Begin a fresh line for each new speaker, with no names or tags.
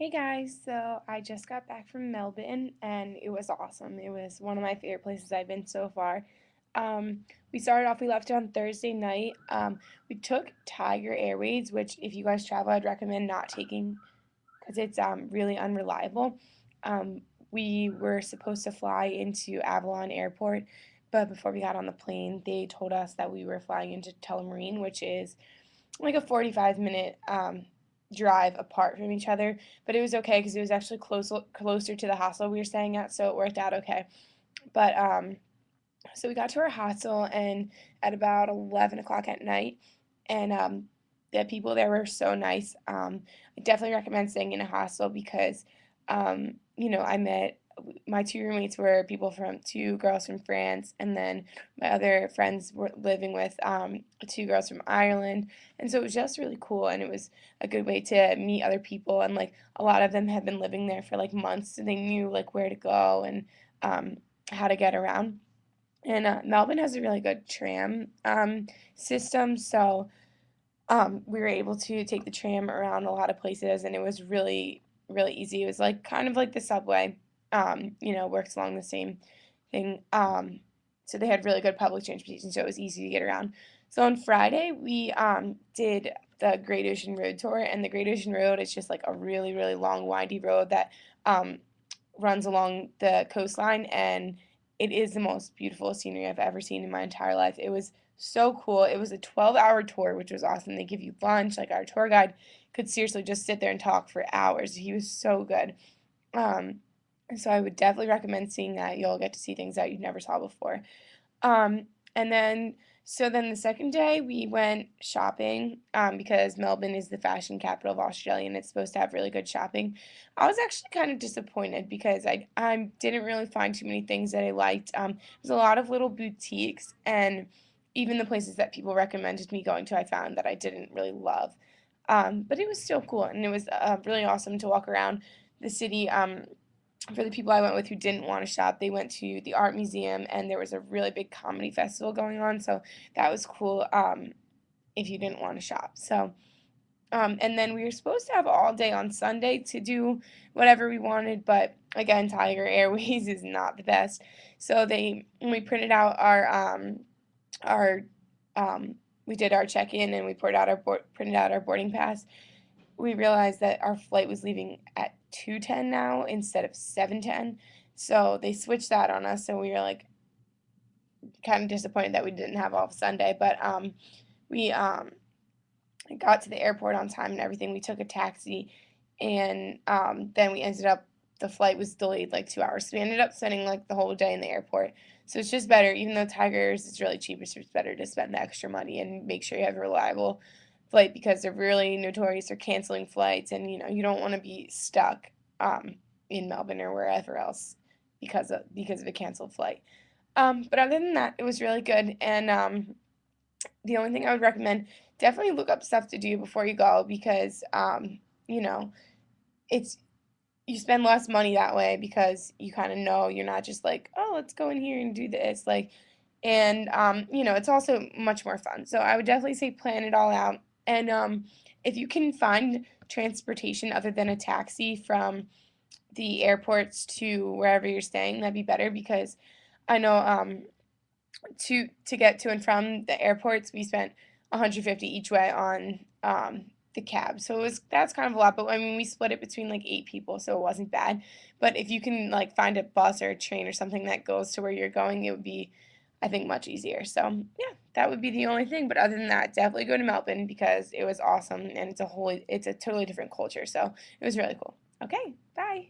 Hey guys, so I just got back from Melbourne and it was awesome. It was one of my favorite places I've been so far. We left on Thursday night. We took Tiger Airways, which if you guys travel, I'd recommend not taking because it's really unreliable. Um, we were supposed to fly into Avalon Airport, but before we got on the plane, they told us that we were flying into Tullamarine, which is like a 45-minute drive apart from each other, but it was okay because it was actually closer to the hostel we were staying at, so it worked out okay. But so we got to our hostel and at about 11 o'clock at night, and the people there were so nice. I definitely recommend staying in a hostel because, I met my two roommates were people from two girls from France, and then my other friends were living with two girls from Ireland, and so it was just really cool, and it was a good way to meet other people, and like a lot of them had been living there for like months, so they knew like where to go and how to get around. And Melbourne has a really good tram system, so we were able to take the tram around a lot of places, and it was really, really easy. It was like kind of like the subway, works along the same thing. So they had really good public transportation, so it was easy to get around. So on Friday, we did the Great Ocean Road tour, and the Great Ocean Road is just like a really, really long, windy road that um, runs along the coastline, and it is the most beautiful scenery I've ever seen in my entire life. It was so cool. It was a 12-hour tour, which was awesome. They give you lunch. Like our tour guide could seriously just sit there and talk for hours. He was so good. Um, so I would definitely recommend seeing that. You'll get to see things that you never saw before. And then, so then the second day we went shopping because Melbourne is the fashion capital of Australia and it's supposed to have really good shopping. I was actually kind of disappointed because I didn't really find too many things that I liked. There's a lot of little boutiques, and even the places that people recommended me going to, I found that I didn't really love. But it was still cool, and it was really awesome to walk around the city. For the people I went with who didn't want to shop, they went to the art museum, and there was a really big comedy festival going on, so that was cool. If you didn't want to shop, and then we were supposed to have all day on Sunday to do whatever we wanted, but again, Tiger Airways is not the best. So when we printed out our we did our check-in and we printed out our boarding pass. We realized that our flight was leaving at 2:10 now instead of 7:10. So they switched that on us, so we were like kind of disappointed that we didn't have off Sunday, but we got to the airport on time and everything. We took a taxi, and then we ended up the flight was delayed like 2 hours, so we ended up spending like the whole day in the airport. So it's just better, even though Tigers is really cheap, it's just better to spend the extra money and make sure you have a reliable flight because they're really notorious for canceling flights, and you don't want to be stuck in Melbourne or wherever else because of a canceled flight. But other than that, it was really good, and the only thing I would recommend, definitely look up stuff to do before you go because you know, it's you spend less money that way because you kind of know you're not just like, oh, let's go in here and do this. Like, and it's also much more fun. So I would definitely say plan it all out. And if you can find transportation other than a taxi from the airports to wherever you're staying, that'd be better because I know to get to and from the airports, we spent 150 each way on the cab. So that's kind of a lot, but I mean we split it between like 8 people, so it wasn't bad. But if you can like find a bus or a train or something that goes to where you're going, it would be I think much easier. So yeah, that would be the only thing. But other than that, definitely go to Melbourne because it was awesome and it's a totally different culture. So it was really cool. Okay, bye.